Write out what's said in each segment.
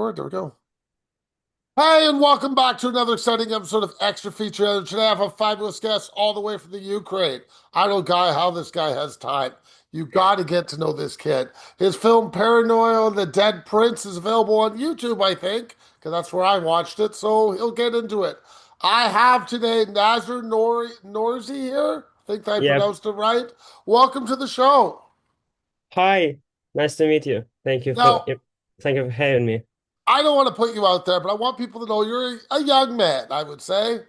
record. There we go. Hey, and welcome back to another exciting episode of Extra Feature. Today I have a fabulous guest all the way from the Ukraine. I don't know, Guy, how this guy has time. You got to get to know this kid. His film Paranoia, The Dead Prince is available on YouTube, I think, because that's where I watched it, so he'll get into it. I have today Nazar Norzi here. I think I Yep. pronounced it right. Welcome to the show. Hi. Nice to meet you. Thank you for Now, thank you for having me. I don't want to put you out there, but I want people to know you're a young man, I would say.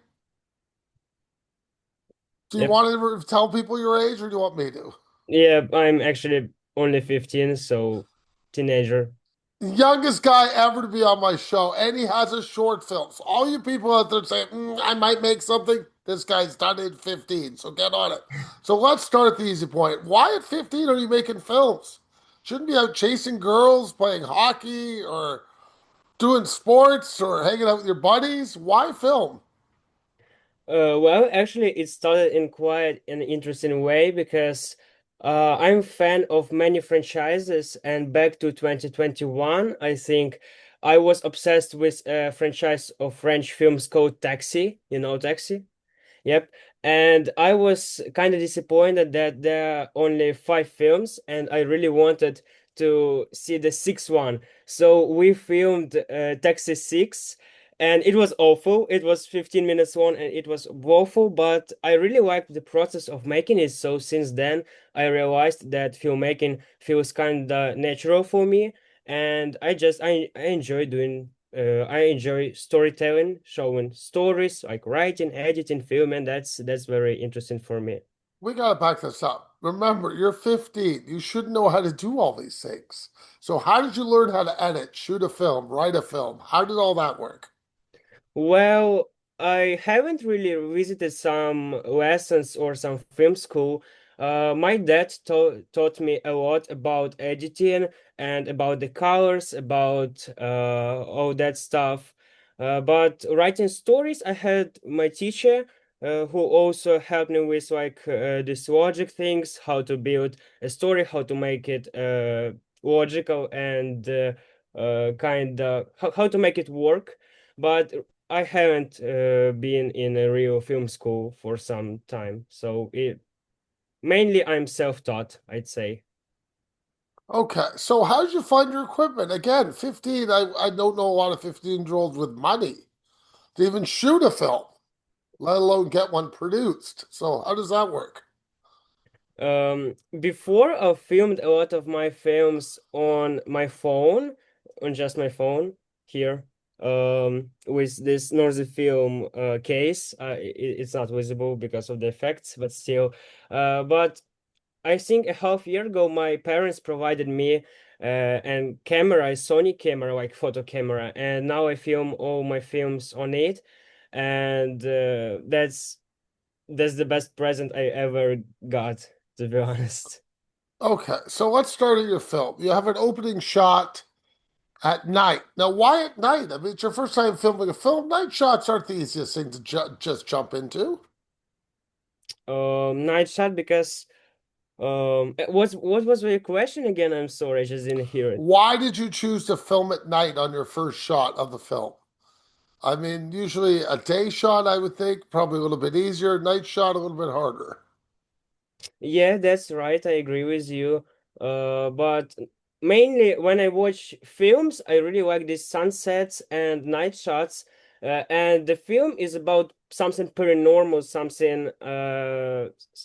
Do you Yep. want to tell people your age or do you want me to? Yeah, I'm actually only 15, so teenager. Youngest guy ever to be on my show, and he has a short film. So all you people out there saying, I might make something, this guy's done it at 15, so get on it. So let's start at the easy point. Why at 15 are you making films? Shouldn't be out chasing girls, playing hockey, or doing sports, or hanging out with your buddies. Why film? Well, actually, it started in quite an interesting way because I'm a fan of many franchises, and back to 2021, I think I was obsessed with a franchise of French films called Taxi. You know Taxi? Yep. And I was kind of disappointed that there are only five films, and I really wanted to see the sixth one. So we filmed Texas 6, and it was awful. It was 15 minutes long, and it was woeful, but I really liked the process of making it. So since then, I realized that filmmaking feels kind of natural for me, and I enjoy doing I enjoy storytelling, showing stories, like writing, editing, film, and that's very interesting for me. We got to back this up. Remember, you're 15. You should know how to do all these things. So, how did you learn how to edit, shoot a film, write a film? How did all that work? Well, I haven't really visited some lessons or some film school. My dad taught me a lot about editing and about the colors, about all that stuff. But writing stories, I had my teacher who also helped me with like this logic things, how to build a story, how to make it logical and kind of how to make it work. But I haven't been in a real film school for some time, so mainly I'm self-taught, I'd say. Okay, so how did you find your equipment? Again, 15, I don't know a lot of 15-year-olds with money to even shoot a film, let alone get one produced. So, how does that work? Before I filmed a lot of my films on my phone, on just my phone here, with this Norzi film case. It's not visible because of the effects, but still. But I think a half year ago, my parents provided me a camera, a Sony camera, like photo camera, and now I film all my films on it, and that's the best present I ever got, to be honest. Okay, so let's start at your film. You have an opening shot at night. Now, why at night? I mean, it's your first time filming a film. Night shots aren't the easiest thing to just jump into. Night shot because what was your question again? I'm sorry, I just didn't hear it. Why did you choose to film at night on your first shot of the film? I mean, usually a day shot, I would think, probably a little bit easier. Night shot, a little bit harder. Yeah, that's right. I agree with you. But mainly when I watch films, I really like these sunsets and night shots. And the film is about something paranormal,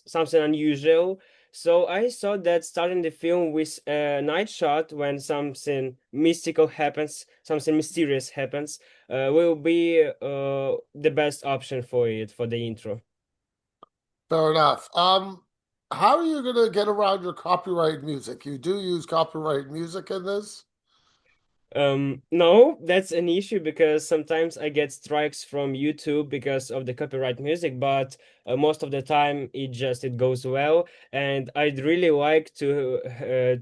something unusual. So I thought that starting the film with a night shot when something mystical happens, something mysterious happens, will be the best option for it for the intro. Fair enough. How are you gonna get around your copyright music? You do use copyright music in this? No, that's an issue because sometimes I get strikes from YouTube because of the copyright music, but most of the time it goes well, and I'd really like to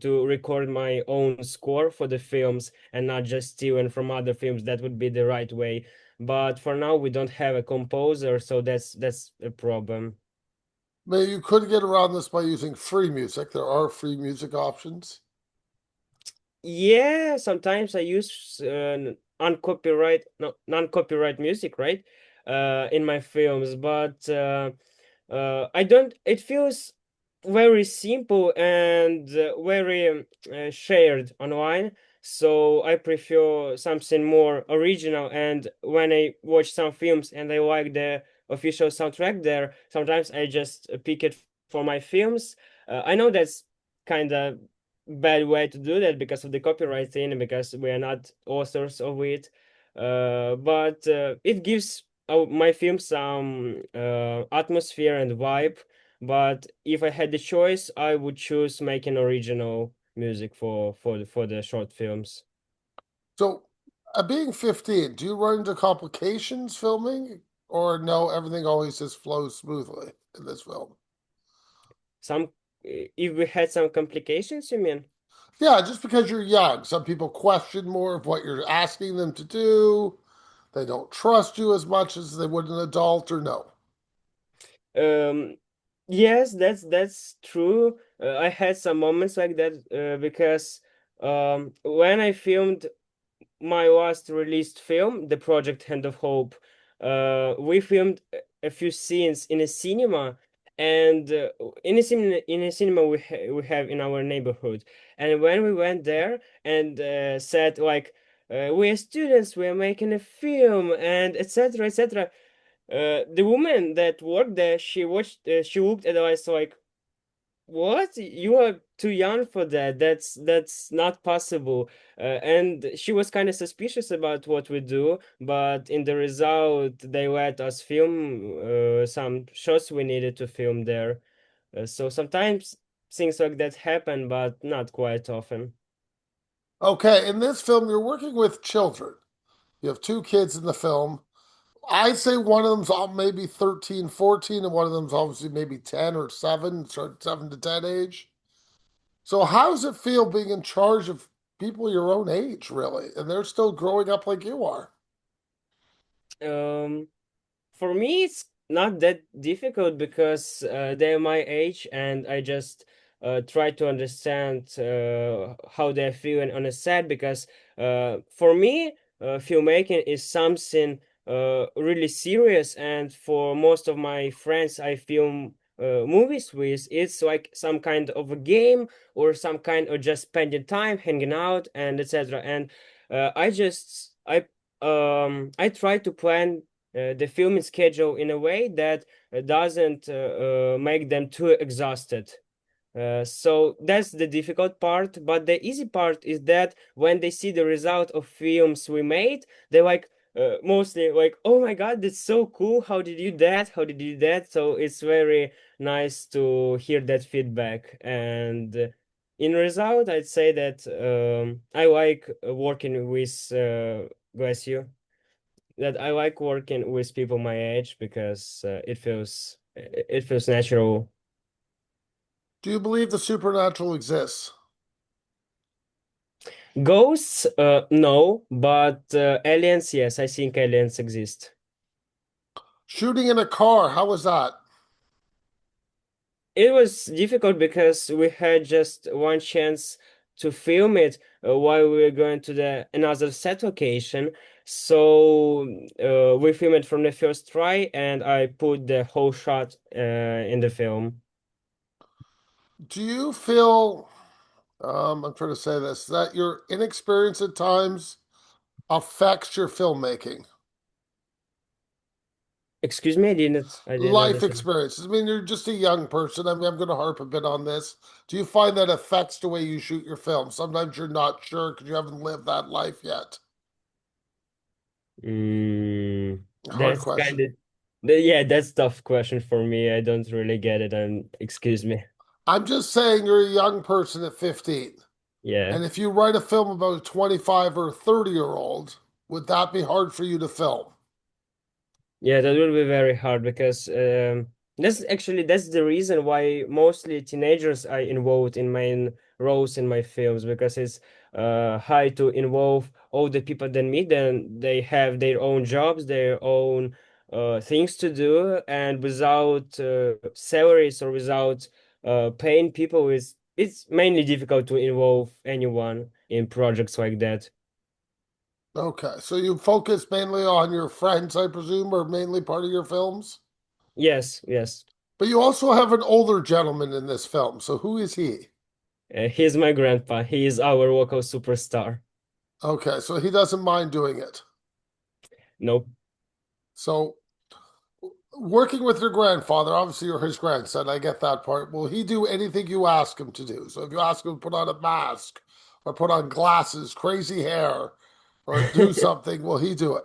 record my own score for the films and not just stealing from other films. That would be the right way. But for now, we don't have a composer, so that's a problem. Maybe you could get around this by using free music. There are free music options. Yeah, sometimes I use uncopyright, no, non-copyright music, right? In my films, but I don't. It feels very simple and very shared online. So I prefer something more original. And when I watch some films and I like the official soundtrack there, sometimes I just pick it for my films. I know that's kind of bad way to do that because of the copyright thing and because we are not authors of it. But it gives my film some atmosphere and vibe. But if I had the choice, I would choose making original music for the short films. So, being 15, do you run into complications filming, or no, everything always just flows smoothly in this film? Some if we had some complications, you mean? Yeah, just because you're young, some people question more of what you're asking them to do. They don't trust you as much as they would an adult, or no. Um, yes, that's true. I had some moments like that because when I filmed my last released film, the Project Hand of Hope, we filmed a few scenes in a cinema, and in a cinema we have in our neighborhood. And when we went there and said like, we are students, we are making a film, and etc. etc. The woman that worked there, she looked at us like, what? You are too young for that. That's not possible. And she was kind of suspicious about what we do, but in the result, they let us film some shots we needed to film there. So sometimes things like that happen, but not quite often. Okay, in this film, you're working with children. You have two kids in the film. I'd say one of them's maybe 13, 14, and one of them's obviously maybe 10 or 7, sort of 7 to 10 age. So how does it feel being in charge of people your own age, really? And they're still growing up like you are. Um, For me, it's not that difficult because they're my age and I just try to understand how they're feeling on a set because for me, filmmaking is something really serious. And for most of my friends I film movies with, it's like some kind of a game or some kind of just spending time, hanging out, and etc. And I try to plan the filming schedule in a way that doesn't make them too exhausted. So that's the difficult part, but the easy part is that when they see the result of films we made, they're like mostly like, "Oh my God, that's so cool! How did you do that? How did you do that?" So it's very nice to hear that feedback. And in result, I'd say that I like working with bless you that I like working with people my age because it feels natural. Do you believe the supernatural exists? Ghosts, no, but aliens, yes, I think aliens exist. Shooting in a car, how was that? It was difficult because we had just one chance to film it while we were going to the another set location. So we filmed it from the first try, and I put the whole shot in the film. Do you feel, I'm trying to say this, that your inexperience at times affects your filmmaking? Excuse me, I didn't Life understand. experiences. I mean, you're just a young person. I'm going to harp a bit on this. Do you find that affects the way you shoot your film? Sometimes you're not sure because you haven't lived that life yet. Hard That's question. kind of yeah, that's tough question for me. I don't really get it. Excuse me. I'm just saying you're a young person at 15. Yeah. And if you write a film about a 25 or 30-year-old, would that be hard for you to film? Yeah, that will be very hard because that's the reason why mostly teenagers are involved in main roles in my films because it's hard to involve all the people that meet them. They have their own jobs, their own things to do, and without salaries or without paying people, it's mainly difficult to involve anyone. in projects like that. Okay, so you focus mainly on your friends, I presume, or mainly part of your films? Yes, yes. But you also have an older gentleman in this film. So who is he? He's my grandpa. He is our local superstar. Okay, so he doesn't mind doing it. Nope. So working with your grandfather, obviously you're his grandson, I get that part. Will he do anything you ask him to do? So if you ask him to put on a mask or put on glasses, crazy hair, or do something, will he do it?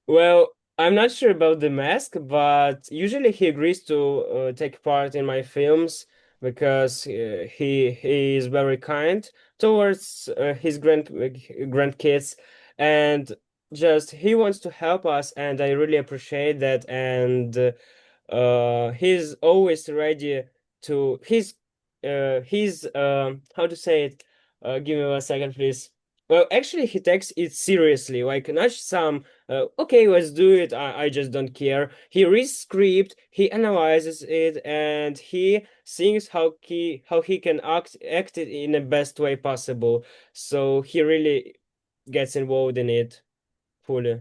Well, I'm not sure about the mask, but usually he agrees to take part in my films because he is very kind towards his grandkids, and just he wants to help us, and I really appreciate that. And he's always ready to he's how to say it, give me 1 second, please. Well, actually he takes it seriously, like not some okay, let's do it, I just don't care. He reads script, he analyzes it, and he thinks how he can act it in the best way possible, so he really gets involved in it fully.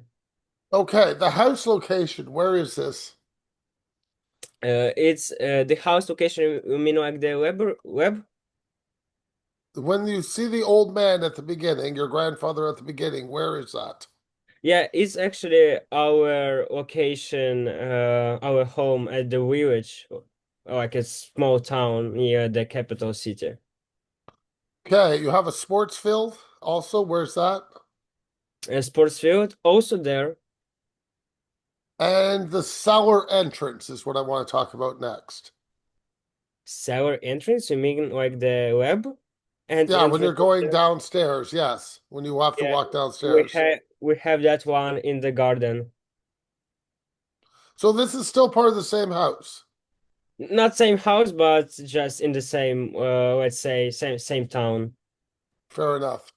Okay, the house location, where is this? It's the house location, you mean like the web? When you see the old man at the beginning, your grandfather at the beginning, where is that? Yeah, it's actually our location, our home at the village, like a small town near the capital city. Okay, you have a sports field also, where's that? A sports field also there. And the cellar entrance is what I want to talk about next. Cellar entrance, you mean like the web and Yeah, when you're entrance going there? downstairs, yes, when you have to Yeah, walk downstairs. we have that one in the garden. So this is still part of the same house. Not same house, but just in the same, let's say, same town. Fair enough.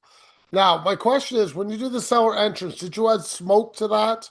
Now, my question is, when you do the cellar entrance, did you add smoke to that?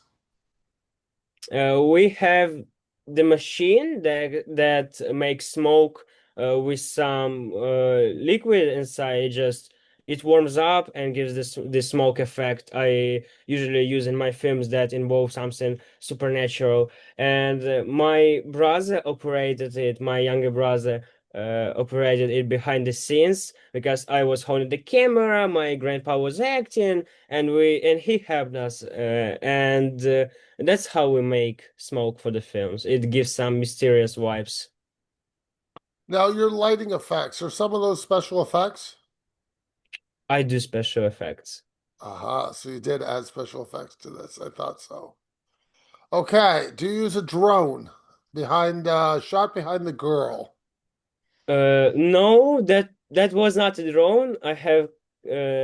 We have the machine that makes smoke with some liquid inside. Just it warms up and gives this smoke effect. I usually use in my films that involve something supernatural. And my brother operated it. My younger brother operated it behind the scenes because I was holding the camera. My grandpa was acting, and he helped us. And that's how we make smoke for the films. It gives some mysterious vibes. Now, your lighting effects, are some of those special effects? I do special effects. Aha, so you did add special effects to this. I thought so. Okay, do you use a drone shot behind the girl? No, that was not a drone. I have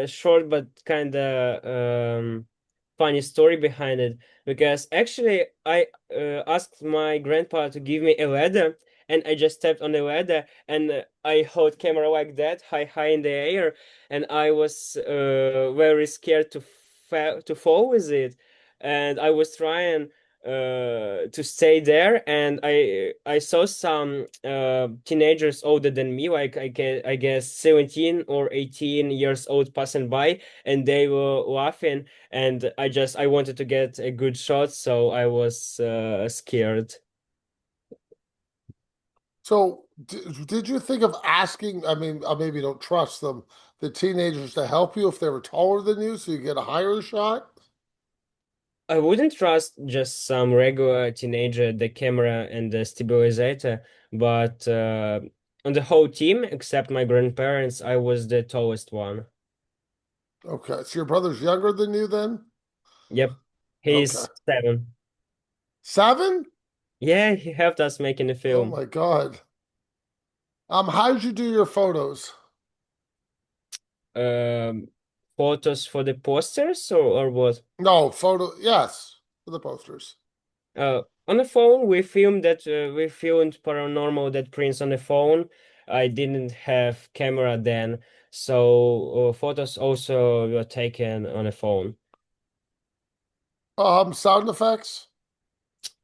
short but kind of funny story behind it because actually I asked my grandpa to give me a ladder, and I just stepped on the ladder, and I hold camera like that high in the air, and I was very scared to fall with it, and I was trying to stay there, and I saw some teenagers older than me, like I guess 17 or 18 years old, passing by, and they were laughing, and I wanted to get a good shot, so I was scared. So, did you think of asking? I mean, maybe you don't trust them, the teenagers to help you if they were taller than you, so you get a higher shot? I wouldn't trust just some regular teenager, the camera and the stabilizer, but on the whole team, except my grandparents, I was the tallest one. Okay, so your brother's younger than you then? Yep, Okay. he's 7. 7? Yeah, he helped us making the Oh film. my God. How did you do your photos? Um, Photos for the posters or what? No, yes, for the posters. On the phone, we filmed Paranormal that prints on the phone. I didn't have camera then, so photos also were taken on the phone. Sound effects?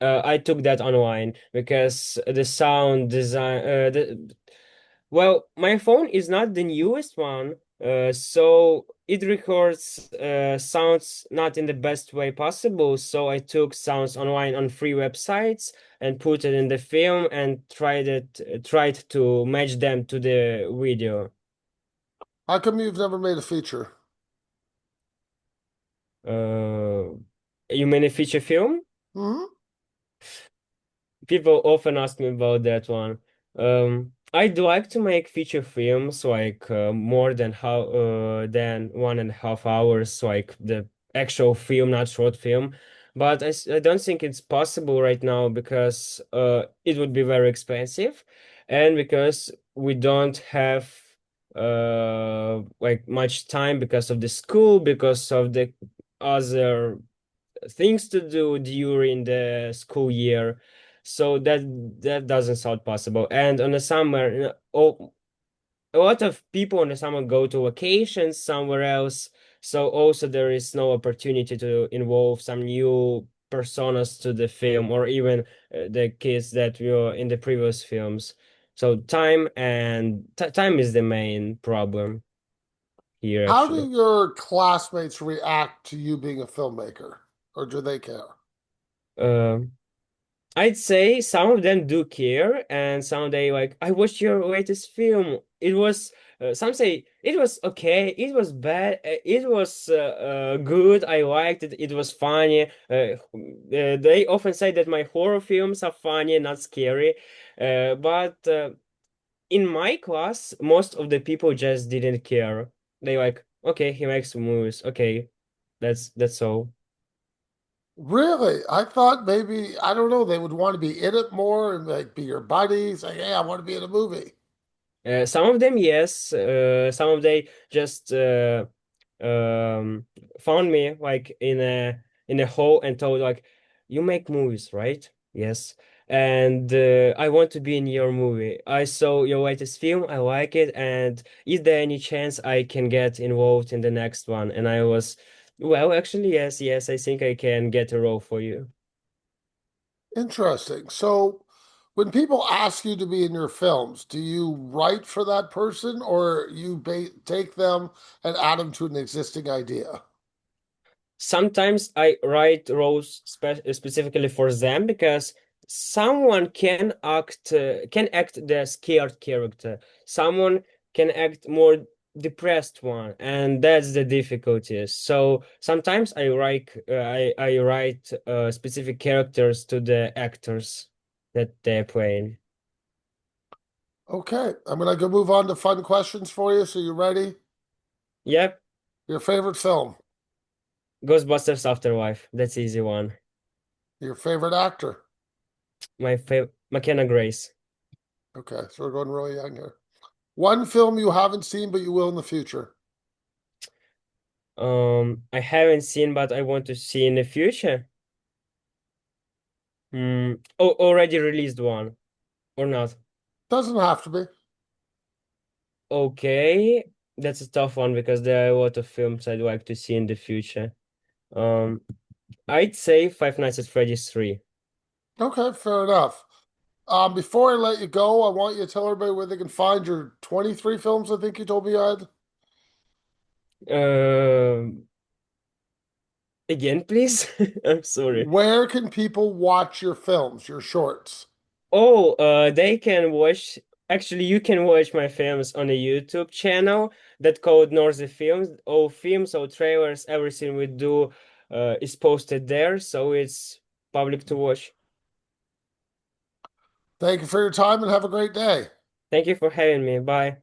I took that online because the sound design, well, my phone is not the newest one. So it records sounds not in the best way possible. So I took sounds online on free websites and put it in the film and tried to match them to the video. How come you've never made a feature? Uh, you mean a feature film? Hmm. People often ask me about that one. I'd like to make feature films like more than 1.5 hours, like the actual film, not short film. But I don't think it's possible right now because it would be very expensive, and because we don't have like much time because of the school, because of the other things to do during the school year. So that doesn't sound possible. And on the summer, oh, a lot of people in the summer go to vacations somewhere else. So also there is no opportunity to involve some new personas to the film or even the kids that were in the previous films. So time is the main problem here How do actually. your classmates react to you being a filmmaker, or do they care? Um I'd say some of them do care, and some they like, I watched your latest film. It was, some say it was okay, it was bad, it was good, I liked it, it was funny. They often say that my horror films are funny, not scary. But in my class, most of the people just didn't care. They like, okay, he makes movies, okay, that's all. Really? I thought maybe, I don't know, they would want to be in it more and like be your buddies. Like, hey, I want to be in a movie. Some of them, yes. Some of they just um found me like in a hole and told like, "You make movies, right?" Yes. And I want to be in your movie. I saw your latest film. I like it. And is there any chance I can get involved in the next one? And I was, well, actually, yes, yes. I think I can get a role for you. Interesting. So, when people ask you to be in your films, do you write for that person or you take them and add them to an existing idea? Sometimes I write roles specifically for them because someone can act the scared character. Someone can act more depressed one, and that's the difficulty. So sometimes I write specific characters to the actors that they're playing. Okay, I'm gonna go move on to fun questions for you. So, you ready? Yep, Your favorite film? Ghostbusters Afterlife. That's easy one. Your favorite actor? My favorite, McKenna Grace. Okay, so we're going really young here. One film you haven't seen but you will in the future. I haven't seen, but I want to see in the future. Oh, already released one or not? Doesn't have to be. Okay, that's a tough one because there are a lot of films I'd like to see in the future. Um, I'd say Five Nights at Freddy's 3. Okay, fair enough. Before I let you go, I want you to tell everybody where they can find your 23 films I think you told me you had. Um, Again, please. I'm sorry. Where can people watch your films, your shorts? Oh, they can watch. Actually, you can watch my films on a YouTube channel that called Norzi Films. All films, all trailers, everything we do, is posted there, so it's public to watch. Thank you for your time and have a great day. Thank you for having me. Bye.